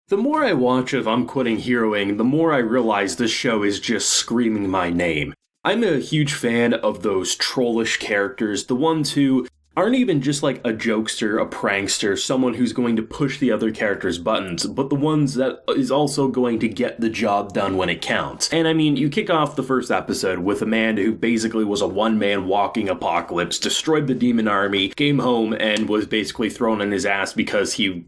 The more I watch of I'm Quitting Heroing, the more I realize this show is just screaming my name. I'm a huge fan of those trollish characters, the ones who aren't even just like a jokester, a prankster, someone who's going to push the other character's buttons, but the ones that is also going to get the job done when it counts. And I mean, you kick off the first episode with a man who basically was a one-man walking apocalypse, destroyed the demon army, came home and was basically thrown on his ass because he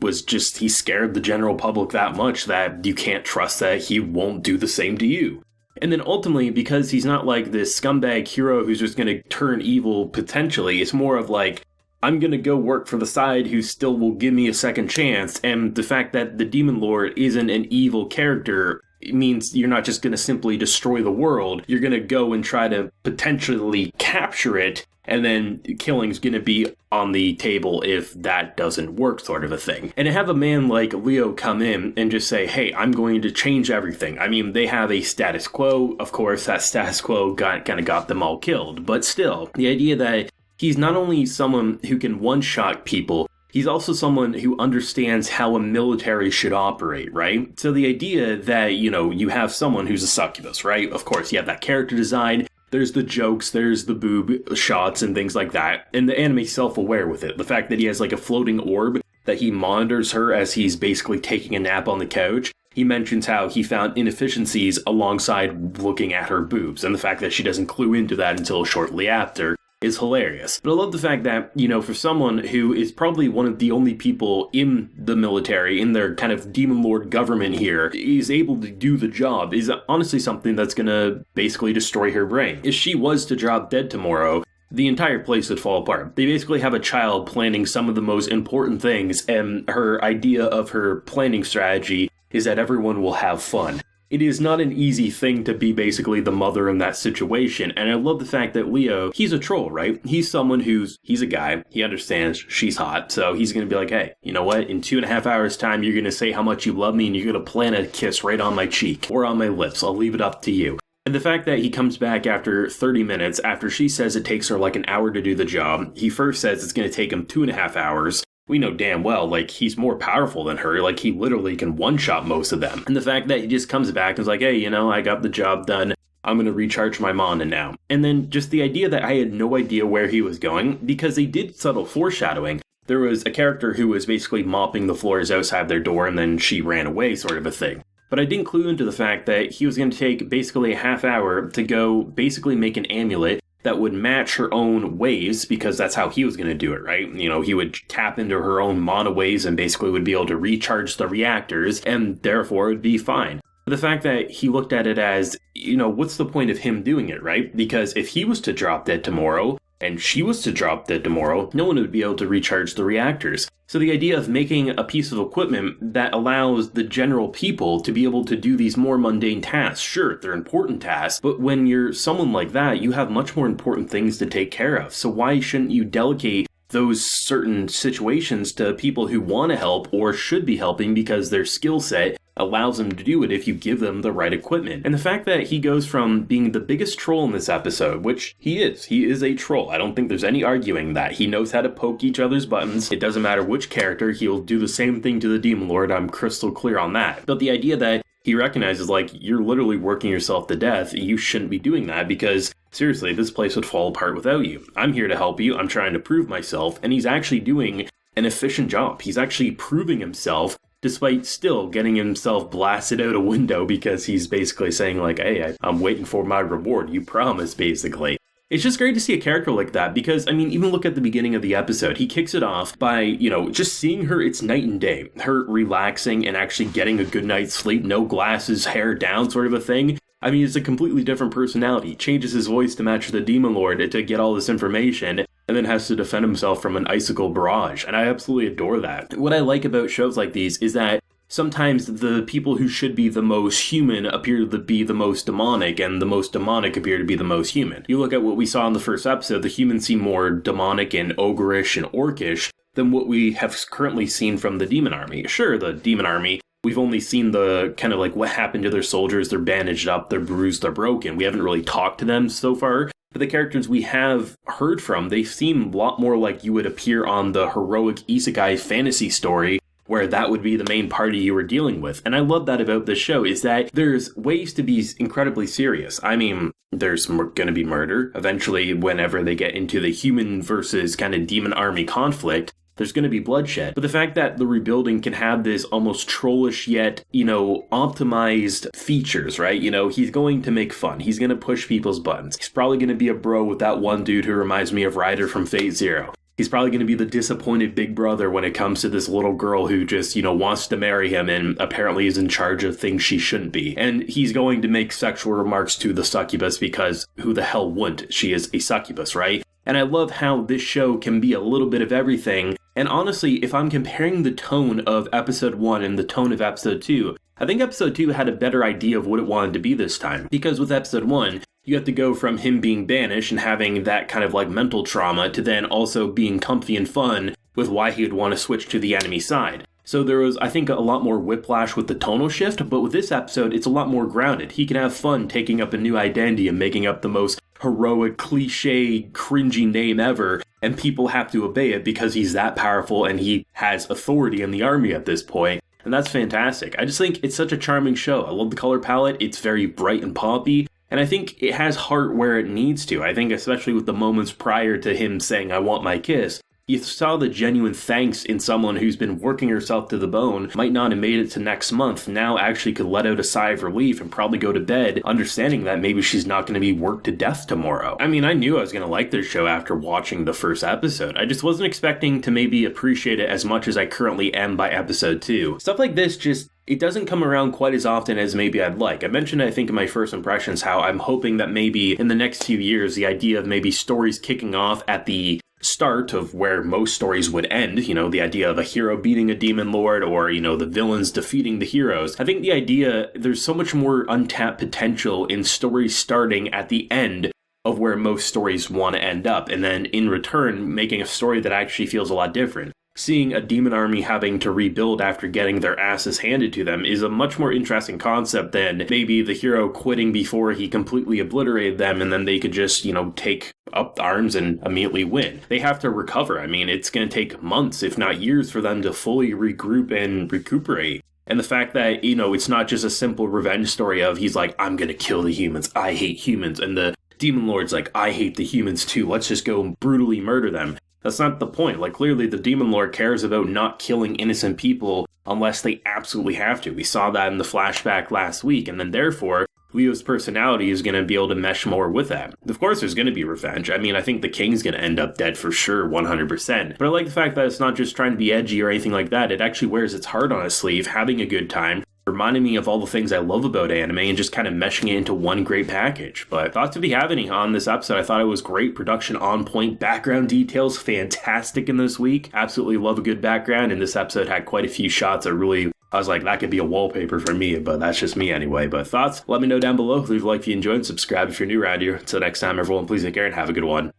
scared the general public that much that you can't trust that he won't do the same to you. And then ultimately, because he's not like this scumbag hero who's just going to turn evil potentially, it's more of like, I'm going to go work for the side who still will give me a second chance. And the fact that the Demon Lord isn't an evil character, it means you're not just going to simply destroy the world. You're going to go and try to potentially capture it. And then killing's going to be on the table if that doesn't work, sort of a thing. And to have a man like Leo come in and just say, hey, I'm going to change everything. I mean, they have a status quo. Of course, that status quo got them all killed. But still, the idea that he's not only someone who can one-shot people, he's also someone who understands how a military should operate, right? So the idea that, you have someone who's a succubus, right? Of course, you have that character design. There's the jokes, there's the boob shots and things like that. And the anime's self-aware with it. The fact that he has like a floating orb that he monitors her as he's basically taking a nap on the couch. He mentions how he found inefficiencies alongside looking at her boobs. And the fact that she doesn't clue into that until shortly after is hilarious. But I love the fact that, for someone who is probably one of the only people in the military, in their kind of demon lord government here, is able to do the job, is honestly something that's gonna basically destroy her brain. If she was to drop dead tomorrow, the entire place would fall apart. They basically have a child planning some of the most important things, and her idea of her planning strategy is that everyone will have fun. It is not an easy thing to be basically the mother in that situation, and I love the fact that Leo, he's a troll, right? He's someone he's a guy, he understands she's hot, so he's gonna be like, hey, you know what, in 2.5 hours time, you're gonna say how much you love me, and you're gonna plant a kiss right on my cheek, or on my lips, I'll leave it up to you. And the fact that he comes back after 30 minutes, after she says it takes her like an hour to do the job, he first says it's gonna take him 2.5 hours, we know damn well, he's more powerful than her. He literally can one-shot most of them. And the fact that he just comes back and is like, hey, I got the job done. I'm going to recharge my mana now. And then just the idea that I had no idea where he was going, because they did subtle foreshadowing. There was a character who was basically mopping the floors outside their door, and then she ran away, sort of a thing. But I didn't clue into the fact that he was going to take basically a half hour to go basically make an amulet that would match her own waves, because that's how he was going to do it, right? He would tap into her own mana waves and basically would be able to recharge the reactors, and therefore it would be fine. But the fact that he looked at it as, what's the point of him doing it, right? Because if he was to drop dead tomorrow, and she was to drop dead tomorrow, no one would be able to recharge the reactors. So the idea of making a piece of equipment that allows the general people to be able to do these more mundane tasks, sure, they're important tasks, but when you're someone like that, you have much more important things to take care of. So why shouldn't you delegate those certain situations to people who want to help or should be helping because their skill set allows them to do it if you give them the right equipment? And the fact that he goes from being the biggest troll in this episode, which he is a troll. I don't think there's any arguing that. He knows how to poke each other's buttons. It doesn't matter which character, he'll do the same thing to the Demon Lord. I'm crystal clear on that. But the idea that he recognizes, you're literally working yourself to death, you shouldn't be doing that because, seriously, this place would fall apart without you. I'm here to help you, I'm trying to prove myself, and he's actually doing an efficient job. He's actually proving himself, despite still getting himself blasted out a window because he's basically saying, hey, I'm waiting for my reward, you promised, basically. It's just great to see a character like that because, even look at the beginning of the episode. He kicks it off by, just seeing her, it's night and day. Her relaxing and actually getting a good night's sleep, no glasses, hair down, sort of a thing. It's a completely different personality. Changes his voice to match the Demon Lord to get all this information, and then has to defend himself from an icicle barrage. And I absolutely adore that. What I like about shows like these is that sometimes the people who should be the most human appear to be the most demonic, and the most demonic appear to be the most human. You look at what we saw in the first episode, the humans seem more demonic and ogreish and orcish than what we have currently seen from the Demon Army. Sure, the Demon Army, we've only seen the kind of what happened to their soldiers. They're bandaged up, they're bruised, they're broken. We haven't really talked to them so far. But the characters we have heard from, they seem a lot more like you would appear on the heroic isekai fantasy story where that would be the main party you were dealing with. And I love that about this show, is that there's ways to be incredibly serious. I mean, there's going to be murder. Eventually, whenever they get into the human versus kind of demon army conflict, there's going to be bloodshed. But the fact that the rebuilding can have this almost trollish yet, optimized features, right? He's going to make fun. He's going to push people's buttons. He's probably going to be a bro with that one dude who reminds me of Ryder from Fate Zero. He's probably going to be the disappointed big brother when it comes to this little girl who just, wants to marry him and apparently is in charge of things she shouldn't be. And he's going to make sexual remarks to the succubus because who the hell wouldn't? She is a succubus, right? And I love how this show can be a little bit of everything. And honestly, if I'm comparing the tone of episode 1 and the tone of episode 2, I think episode 2 had a better idea of what it wanted to be this time. Because with episode 1, you have to go from him being banished and having that kind of like mental trauma to then also being comfy and fun with why he would want to switch to the enemy side. So there was, I think, a lot more whiplash with the tonal shift, but with this episode, it's a lot more grounded. He can have fun taking up a new identity and making up the most heroic, cliche, cringy name ever, and people have to obey it because he's that powerful and he has authority in the army at this point. And that's fantastic. I just think it's such a charming show. I love the color palette. It's very bright and poppy. And I think it has heart where it needs to. I think especially with the moments prior to him saying, "I want my kiss," you saw the genuine thanks in someone who's been working herself to the bone, might not have made it to next month, now actually could let out a sigh of relief and probably go to bed, understanding that maybe she's not going to be worked to death tomorrow. I mean, I knew I was going to like this show after watching the first episode. I just wasn't expecting to maybe appreciate it as much as I currently am by episode 2. Stuff like this it doesn't come around quite as often as maybe I'd like. I mentioned, I think, in my first impressions, how I'm hoping that maybe in the next few years, the idea of maybe stories kicking off at the start of where most stories would end, the idea of a hero beating a demon lord or, the villains defeating the heroes. I think the idea, there's so much more untapped potential in stories starting at the end of where most stories want to end up, and then in return, making a story that actually feels a lot different. Seeing a demon army having to rebuild after getting their asses handed to them is a much more interesting concept than maybe the hero quitting before he completely obliterated them and then they could just, take up arms and immediately win. They have to recover. I mean, it's going to take months, if not years, for them to fully regroup and recuperate. And the fact that, it's not just a simple revenge story of he's like, "I'm going to kill the humans. I hate humans." And the demon lord's like, "I hate the humans too. Let's just go and brutally murder them." That's not the point. Like, clearly the demon lord cares about not killing innocent people unless they absolutely have to. We saw that in the flashback last week, and then therefore, Leo's personality is going to be able to mesh more with that. Of course, there's going to be revenge. I mean, I think the king's going to end up dead for sure, 100%. But I like the fact that it's not just trying to be edgy or anything like that. It actually wears its heart on its sleeve, having a good time, reminding me of all the things I love about anime and just kind of meshing it into one great package. But thoughts if you have any on this episode. I thought it was great. Production on point. Background details fantastic in this week. Absolutely love a good background, and this episode had quite a few shots that really, I was like, that could be a wallpaper for me, but that's just me anyway. But thoughts? Let me know down below. Leave a like if you enjoyed, subscribe if you're new around here. Until next time, everyone, please take care and have a good one.